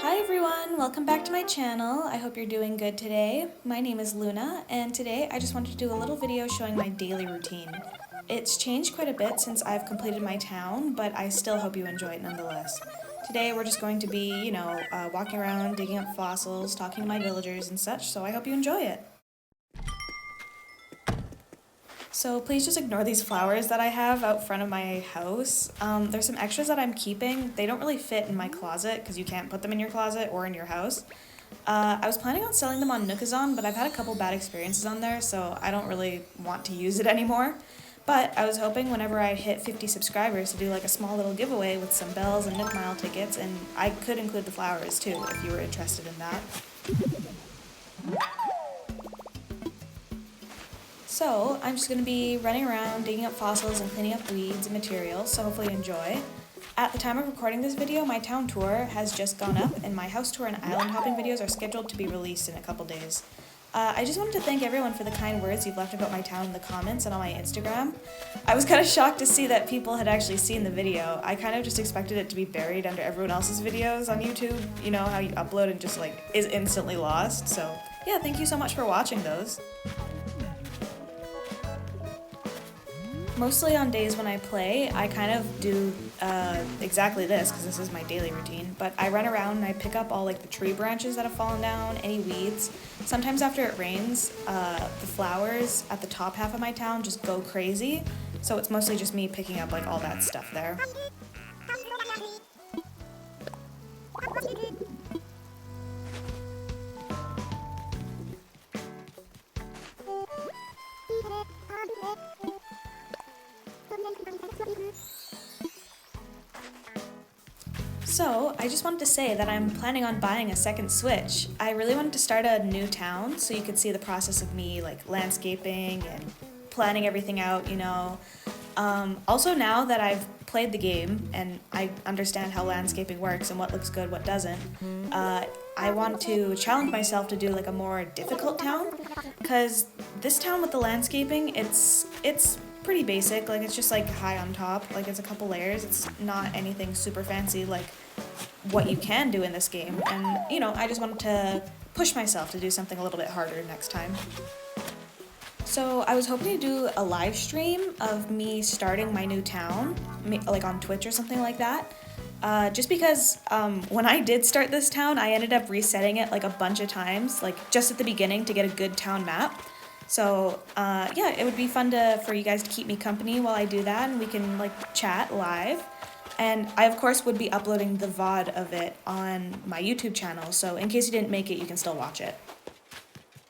Hi everyone, welcome back to my channel. I hope you're doing good today. My name is Luna, and today I just wanted to do a little video showing my daily routine. It's changed quite a bit since I've completed my town, but I still hope you enjoy it nonetheless. Today we're just going to be, walking around, digging up fossils, talking to my villagers and such, so I hope you enjoy it. So please just ignore these flowers that I have out front of my house. There's some extras that I'm keeping. They don't really fit in my closet because you can't put them in your closet or in your house. I was planning on selling them on Nookazon, but I've had a couple bad experiences on there, so I don't really want to use it anymore. But I was hoping whenever I hit 50 subscribers to do like a small little giveaway with some bells and Nook Mile tickets, and I could include the flowers too if you were interested in that. So I'm just going to be running around, digging up fossils and cleaning up weeds and materials, so hopefully you enjoy. At the time of recording this video, my town tour has just gone up, and my house tour and island hopping videos are scheduled to be released in a couple days. I just wanted to thank everyone for the kind words you've left about my town in the comments and on my Instagram. I was kind of shocked to see that people had actually seen the video. I kind of just expected it to be buried under everyone else's videos on YouTube. You know how you upload and just like is instantly lost. So yeah, thank you so much for watching those. Mostly on days when I play, I kind of do exactly this because this is my daily routine, but I run around and I pick up all like the tree branches that have fallen down, any weeds. Sometimes after it rains, the flowers at the top half of my town just go crazy, so it's mostly just me picking up like all that stuff there. So, I just wanted to say that I'm planning on buying a second Switch. I really wanted to start a new town so you could see the process of me like landscaping and planning everything out, you know. Also now that I've played the game and I understand how landscaping works and what looks good, what doesn't, I want to challenge myself to do like a more difficult town, because this town with the landscaping, it's pretty basic. Like it's just like high on top, like it's a couple layers. It's not anything super fancy like what you can do in this game, and you know, I just wanted to push myself to do something a little bit harder next time. So I was hoping to do a live stream of me starting my new town, like on Twitch or something like that. Just because when I did start this town, I ended up resetting it like a bunch of times, like just at the beginning to get a good town map. So yeah, it would be fun for you guys to keep me company while I do that, and we can like chat live. And I of course would be uploading the VOD of it on my YouTube channel, so in case you didn't make it, you can still watch it.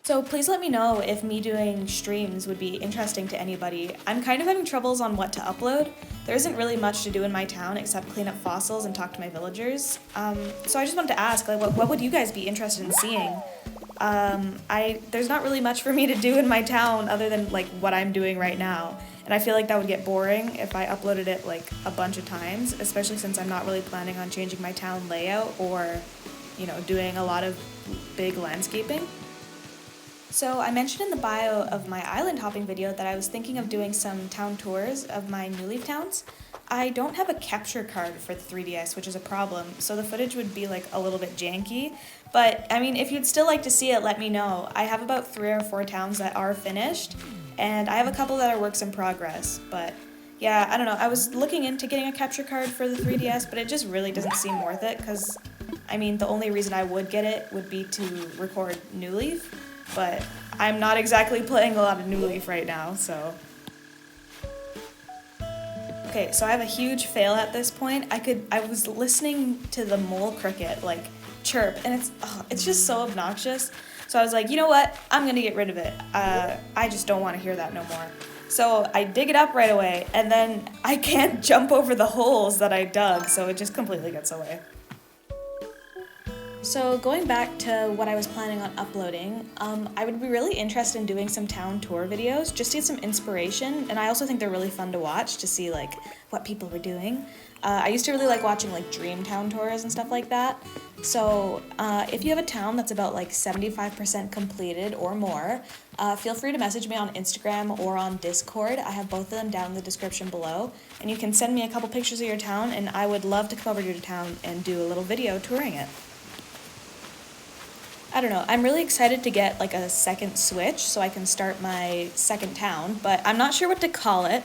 So please let me know if me doing streams would be interesting to anybody. I'm kind of having troubles on what to upload. There isn't really much to do in my town except clean up fossils and talk to my villagers. So I just wanted to ask, like, what would you guys be interested in seeing? There's not really much for me to do in my town other than like what I'm doing right now. And I feel like that would get boring if I uploaded it like a bunch of times, especially since I'm not really planning on changing my town layout or, you know, doing a lot of big landscaping. So I mentioned in the bio of my island hopping video that I was thinking of doing some town tours of my New Leaf towns. I don't have a capture card for the 3DS, which is a problem, so the footage would be like a little bit janky. But I mean, if you'd still like to see it, let me know. I have about 3 or 4 towns that are finished, and I have a couple that are works in progress. But yeah, I don't know. I was looking into getting a capture card for the 3DS, but it just really doesn't seem worth it, because I mean, the only reason I would get it would be to record New Leaf. But I'm not exactly playing a lot of New Leaf right now, so. Okay, so I have a huge fail at this point. I was listening to the mole cricket, like, chirp, and it's just so obnoxious. So I was like, you know what? I'm gonna get rid of it. I just don't want to hear that no more. So I dig it up right away, and then I can't jump over the holes that I dug, so it just completely gets away. So going back to what I was planning on uploading, I would be really interested in doing some town tour videos just to get some inspiration, and I also think they're really fun to watch to see like what people were doing. I used to really like watching like dream town tours and stuff like that. So if you have a town that's about like 75% completed or more, feel free to message me on Instagram or on Discord. I have both of them down in the description below, and you can send me a couple pictures of your town, and I would love to come over to your town and do a little video touring it. I don't know. I'm really excited to get like a second Switch so I can start my second town, but I'm not sure what to call it.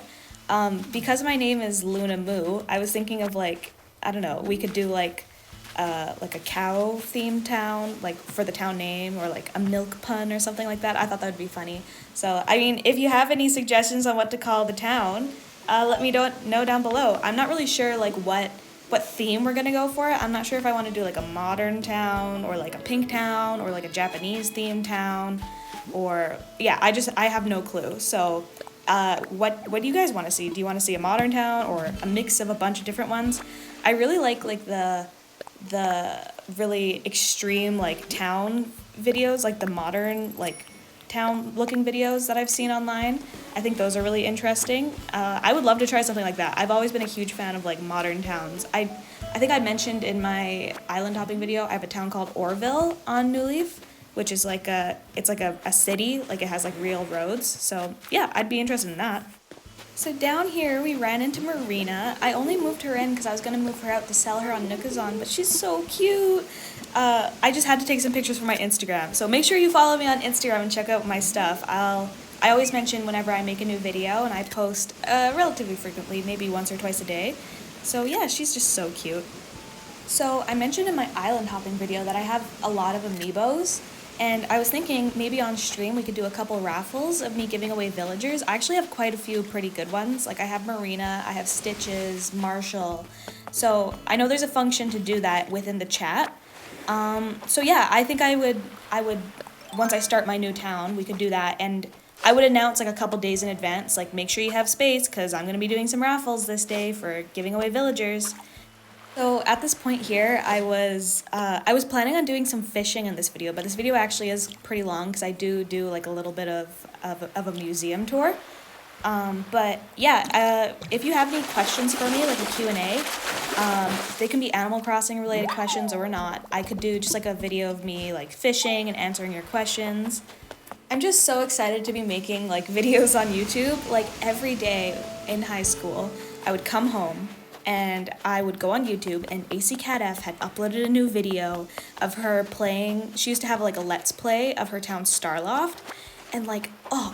Because my name is Luna Moo, I was thinking of like, I don't know, we could do like a cow themed town, like for the town name, or like a milk pun or something like that. I thought that would be funny. So, I mean, if you have any suggestions on what to call the town, let me know down below. I'm not really sure like what theme we're gonna go for. I'm not sure if I want to do like a modern town or like a pink town or like a Japanese themed town, or yeah, I have no clue. So, what do you guys want to see? Do you want to see a modern town or a mix of a bunch of different ones? I really like the really extreme like town videos, like the modern like town looking videos that I've seen online. I think those are really interesting. I would love to try something like that. I've always been a huge fan of like modern towns. I think I mentioned in my island hopping video, I have a town called Orville on New Leaf, which is like it's like a city, like it has like real roads. So yeah, I'd be interested in that. So down here we ran into Marina. I only moved her in because I was gonna move her out to sell her on Nookazon, but she's so cute. I just had to take some pictures for my Instagram. So make sure you follow me on Instagram and check out my stuff. I always mention whenever I make a new video, and I post relatively frequently, maybe once or twice a day. So yeah, she's just so cute. So I mentioned in my island hopping video that I have a lot of amiibos. And I was thinking maybe on stream we could do a couple raffles of me giving away villagers. I actually have quite a few pretty good ones. Like I have Marina, I have Stitches, Marshall. So I know there's a function to do that within the chat. So yeah, I think I would, once I start my new town, we could do that. And I would announce like a couple days in advance, like make sure you have space because I'm going to be doing some raffles this day for giving away villagers. So at this point here, I was planning on doing some fishing in this video, but this video actually is pretty long because I do like a little bit of a museum tour. But yeah, if you have any questions for me, like a Q&A, they can be Animal Crossing related questions or not. I could do just like a video of me like fishing and answering your questions. I'm just so excited to be making like videos on YouTube. Like every day in high school, I would come home and I would go on YouTube, and acnh had uploaded a new video of her playing. She used to have like a let's play of her town Starloft, and like,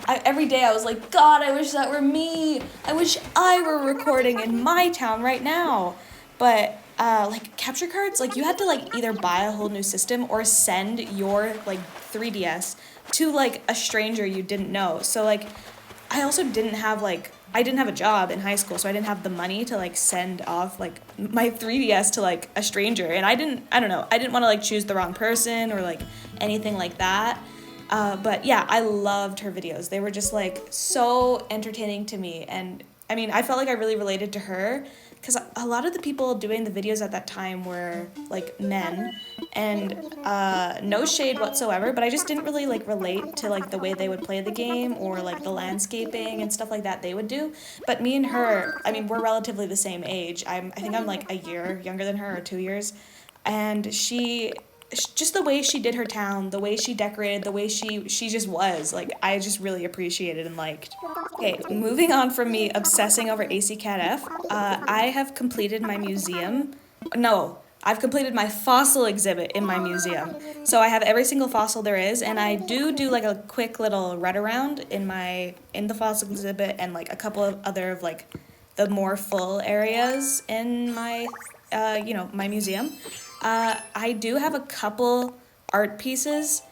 every day I was like, God, I wish that were me. I wish I were recording in my town right now. But like capture cards, like you had to like either buy a whole new system or send your like 3DS to like a stranger you didn't know. So like I also didn't have a job in high school, so I didn't have the money to like send off like my 3DS to like a stranger, and I didn't want to like choose the wrong person or like anything like that. But yeah, I loved her videos. They were just like so entertaining to me, and I mean, I felt like I really related to her because a lot of the people doing the videos at that time were like men, and no shade whatsoever, but I just didn't really like relate to like the way they would play the game or like the landscaping and stuff like that they would do. But me and her, I mean, we're relatively the same age. I think I'm like a year younger than her, or 2 years, and just the way she did her town, the way she decorated, the way she just was, like, I just really appreciated and liked. Okay, moving on from me obsessing over acnh, I have completed my museum. No, I've completed my fossil exhibit in my museum. So I have every single fossil there is, and I do like a quick little run around in the fossil exhibit and like a couple of other of like the more full areas in my my museum. I do have a couple art pieces,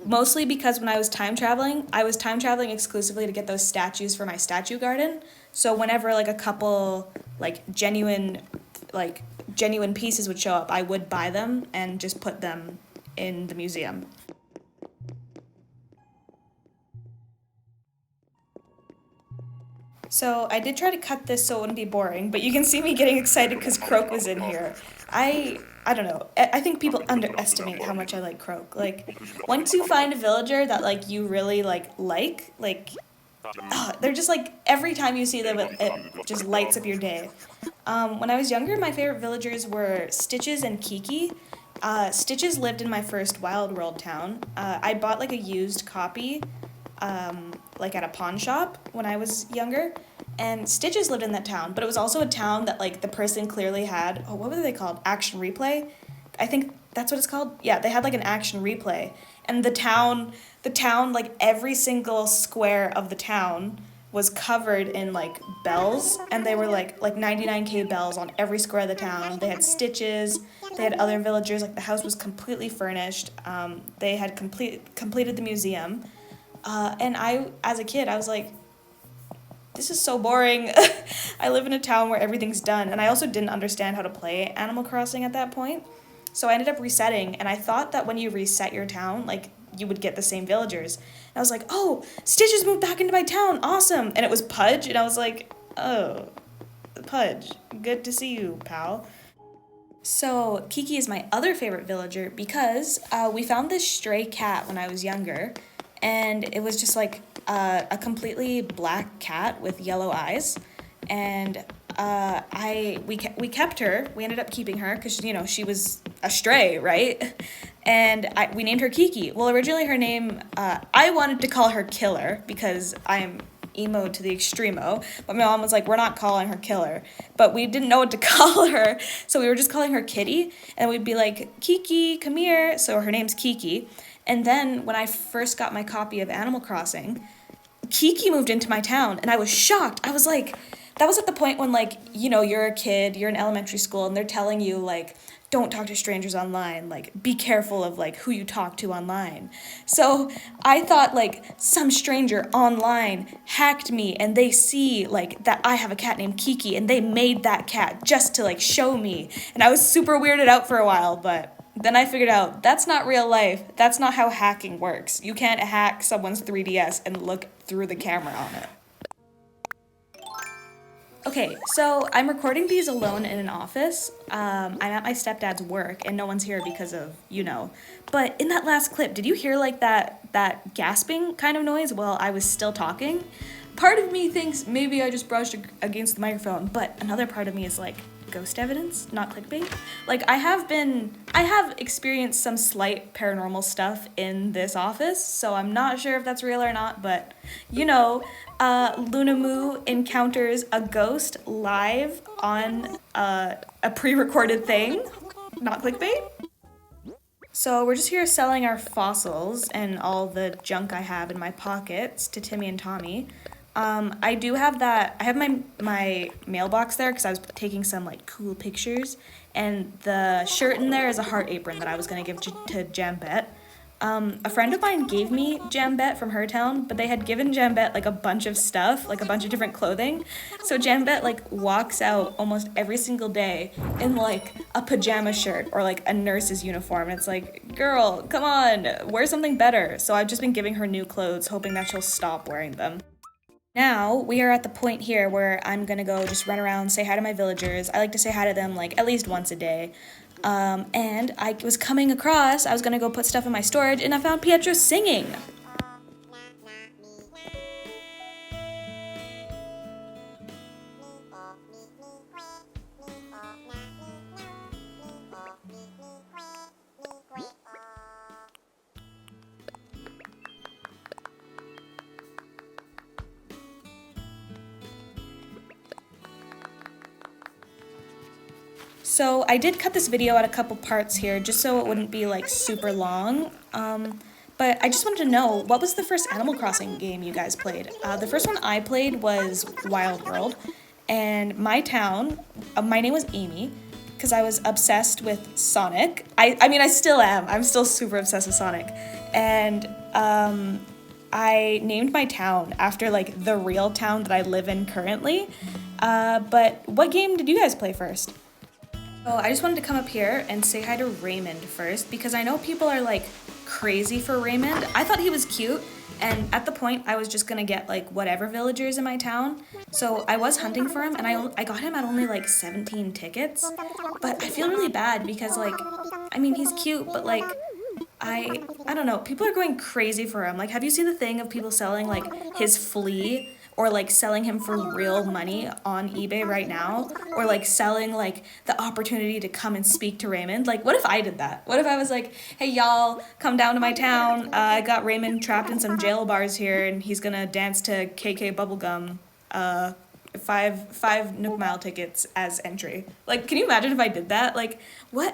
mostly because when I was time traveling exclusively to get those statues for my statue garden. So whenever like a couple like genuine pieces would show up, I would buy them and just put them in the museum. So I did try to cut this so it wouldn't be boring, but you can see me getting excited because Croak was in here. I don't know. I think people underestimate how much I like Croak. Like, once you find a villager that like you really they're just like, every time you see them, it just lights up your day. When I was younger, my favorite villagers were Stitches and Kiki. Stitches lived in my first Wild World town. I bought like a used copy like at a pawn shop when I was younger, and Stitches lived in that town, but it was also a town that like the person clearly had, what were they called? Action replay? I think that's what it's called. Yeah, they had like an action replay, And the town, like every single square of the town was covered in like bells, and they were like 99K bells on every square of the town. They had stitches. They had other villagers. Like the house was completely furnished. They had completed the museum, and I, as a kid, I was like, this is so boring. I live in a town where everything's done, and I also didn't understand how to play Animal Crossing at that point. So I ended up resetting, and I thought that when you reset your town, like you would get the same villagers. And I was like, oh, Stitches moved back into my town, awesome. And it was Pudge, and I was like, oh, Pudge, good to see you, pal. So Kiki is my other favorite villager because we found this stray cat when I was younger, and it was just like a completely black cat with yellow eyes, and we kept her. We ended up keeping her because she was a stray, right? And we named her Kiki. Well, originally her name I wanted to call her Killer because I'm emo to the extremo, but my mom was like, we're not calling her Killer. But we didn't know what to call her, so we were just calling her Kitty, and we'd be like, Kiki, come here. So her name's Kiki. And then when I first got my copy of Animal Crossing, Kiki moved into my town, and I was shocked. I was like, that was at the point when, like, you're a kid, you're in elementary school, and they're telling you, like, don't talk to strangers online, like, be careful of, like, who you talk to online. So I thought, like, some stranger online hacked me, and they see, like, that I have a cat named Kiki, and they made that cat just to, like, show me. And I was super weirded out for a while, but then I figured out that's not real life. That's not how hacking works. You can't hack someone's 3DS and look through the camera on it. Okay, so I'm recording these alone in an office. I'm at my stepdad's work, and no one's here because of, But in that last clip, did you hear like that gasping kind of noise while I was still talking? Part of me thinks maybe I just brushed against the microphone, but another part of me is like, ghost evidence, not clickbait. Like I have experienced some slight paranormal stuff in this office, so I'm not sure if that's real or not, but Luna Moo encounters a ghost live on a pre-recorded thing, not clickbait. So we're just here selling our fossils and all the junk I have in my pockets to Timmy and Tommy. I have my mailbox there because I was taking some like cool pictures, and the shirt in there is a heart apron that I was gonna give to Jambette. A friend of mine gave me Jambette from her town, but they had given Jambette like a bunch of stuff, like a bunch of different clothing. So Jambette like walks out almost every single day in like a pajama shirt or like a nurse's uniform. And it's like, girl, come on, wear something better. So I've just been giving her new clothes, hoping that she'll stop wearing them. Now, we are at the point here where I'm gonna go just run around, say hi to my villagers. I like to say hi to them like at least once a day. And I was coming across, I was gonna go put stuff in my storage, and I found Pietro singing. So I did cut this video at a couple parts here just so it wouldn't be like super long, but I just wanted to know, what was the first Animal Crossing game you guys played? The first one I played was Wild World, and my town, my name was Amy, because I was obsessed with Sonic. I mean, I still am. I'm still super obsessed with Sonic. And I named my town after like the real town that I live in currently. But what game did you guys play first? So I just wanted to come up here and say hi to Raymond first, because I know people are like crazy for Raymond. I thought he was cute, and at the point I was just gonna get like whatever villagers in my town. So I was hunting for him, and I got him at only like 17 tickets. But I feel really bad because like, I mean, he's cute, but like, I don't know, people are going crazy for him. Like, have you seen the thing of people selling like his flea? Or like selling him for real money on eBay right now, or like selling like the opportunity to come and speak to Raymond. Like, what if I did that? What if I was like, hey y'all, come down to my town, I got Raymond trapped in some jail bars here, and he's gonna dance to KK Bubblegum, five Nook Mile tickets as entry. Like, can you imagine if I did that? Like,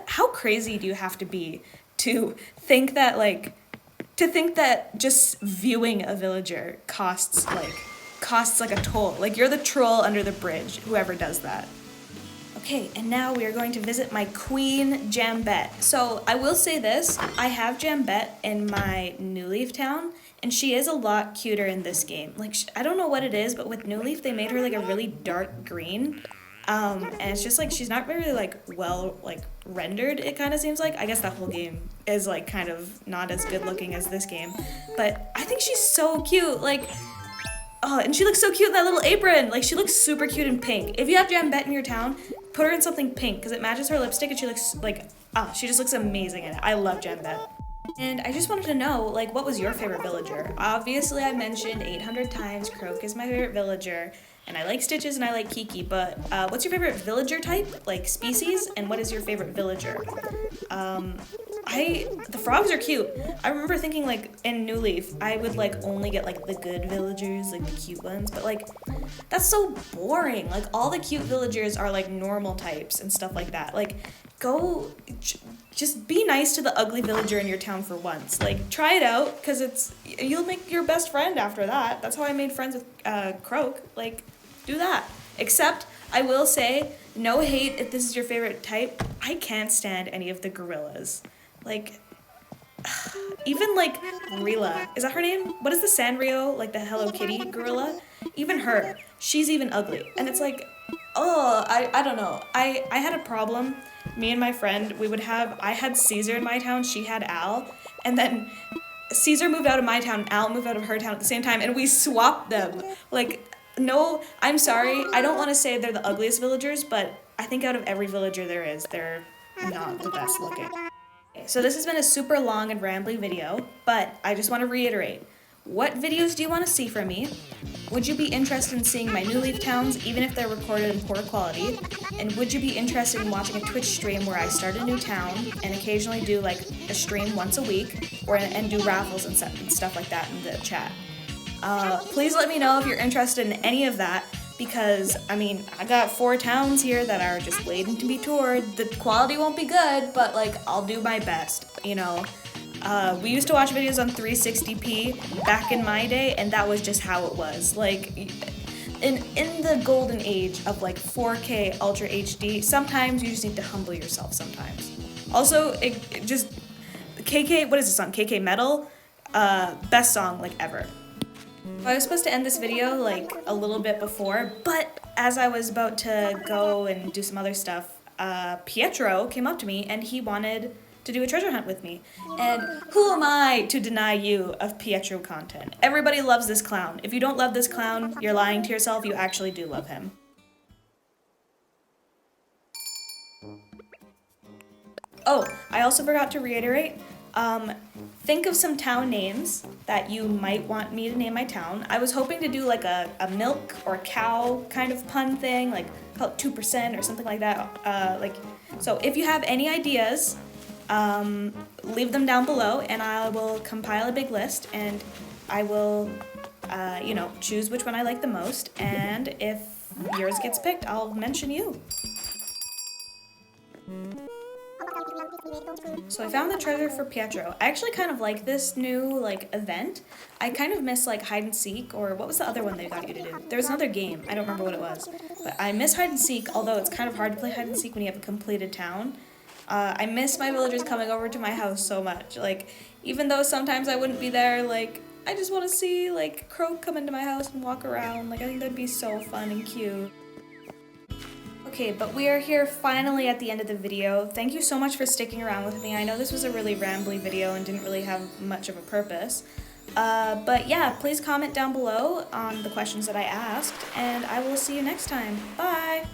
how crazy do you have to be to think that like To think that just viewing a villager costs like a toll. Like, you're the troll under the bridge, whoever does that. Okay, and now we are going to visit my queen, Jambette. So I will say this, I have Jambette in my New Leaf town, and she is a lot cuter in this game. Like, I don't know what it is, but with New Leaf, they made her like a really dark green. And it's just like, she's not very like well like rendered, it kind of seems like. I guess that whole game is like kind of not as good looking as this game. But I think she's so cute, like, oh, and she looks so cute in that little apron. Like, she looks super cute in pink. If you have Jambette in your town, put her in something pink because it matches her lipstick and she looks like, oh, she just looks amazing in it. I love Jambette. And I just wanted to know, like, what was your favorite villager? Obviously, I mentioned 800 times Croak is my favorite villager, and I like Stitches and I like Kiki, but what's your favorite villager type, like species, and what is your favorite villager? The frogs are cute. I remember thinking, like, in New Leaf, I would, like, only get, like, the good villagers, like, the cute ones, but, like, that's so boring. Like, all the cute villagers are, like, normal types and stuff like that. Like, just be nice to the ugly villager in your town for once. Like, try it out, because you'll make your best friend after that. That's how I made friends with Croak. Like, do that. Except, I will say, no hate if this is your favorite type, I can't stand any of the gorillas. Like, even like Rila, is that her name? What is the Sanrio, like the Hello Kitty gorilla? Even her, she's even ugly. And it's like, oh, I don't know. I had a problem. Me and my friend, I had Caesar in my town, she had Al, and then Caesar moved out of my town, Al moved out of her town at the same time, and we swapped them. Like, no, I'm sorry, I don't want to say they're the ugliest villagers, but I think out of every villager there is, they're not the best looking. So this has been a super long and rambly video, but I just want to reiterate, what videos do you want to see from me? Would you be interested in seeing my New Leaf towns, even if they're recorded in poor quality? And would you be interested in watching a Twitch stream where I start a new town and occasionally do like a stream once a week, and do raffles and stuff like that in the chat? Please let me know if you're interested in any of that, because, I mean, I got 4 towns here that are just waiting to be toured. The quality won't be good, but, like, I'll do my best, you know. We used to watch videos on 360p back in my day, and that was just how it was. Like, in the golden age of, like, 4K Ultra HD, sometimes you just need to humble yourself sometimes. Also, it just, what is this song? KK Metal? Best song, like, ever. I was supposed to end this video like a little bit before, but as I was about to go and do some other stuff, Pietro came up to me and he wanted to do a treasure hunt with me. And who am I to deny you of Pietro content? Everybody loves this clown. If you don't love this clown, you're lying to yourself. You actually do love him. Oh, I also forgot to reiterate, think of some town names that you might want me to name my town. I was hoping to do like a milk or cow kind of pun thing, like call it 2% or something like that. So if you have any ideas, leave them down below and I will compile a big list and I will, choose which one I like the most. And if yours gets picked, I'll mention you. So I found the treasure for Pietro. I actually kind of like this new, event. I kind of miss, hide and seek, or what was the other one they got you to do? There was another game. I don't remember what it was. But I miss hide and seek, although it's kind of hard to play hide and seek when you have a completed town. I miss my villagers coming over to my house so much. Even though sometimes I wouldn't be there, I just want to see, Croak come into my house and walk around. I think that'd be so fun and cute. Okay, but we are here finally at the end of the video. Thank you so much for sticking around with me. I know this was a really rambly video and didn't really have much of a purpose. But yeah, please comment down below on the questions that I asked, and I will see you next time. Bye!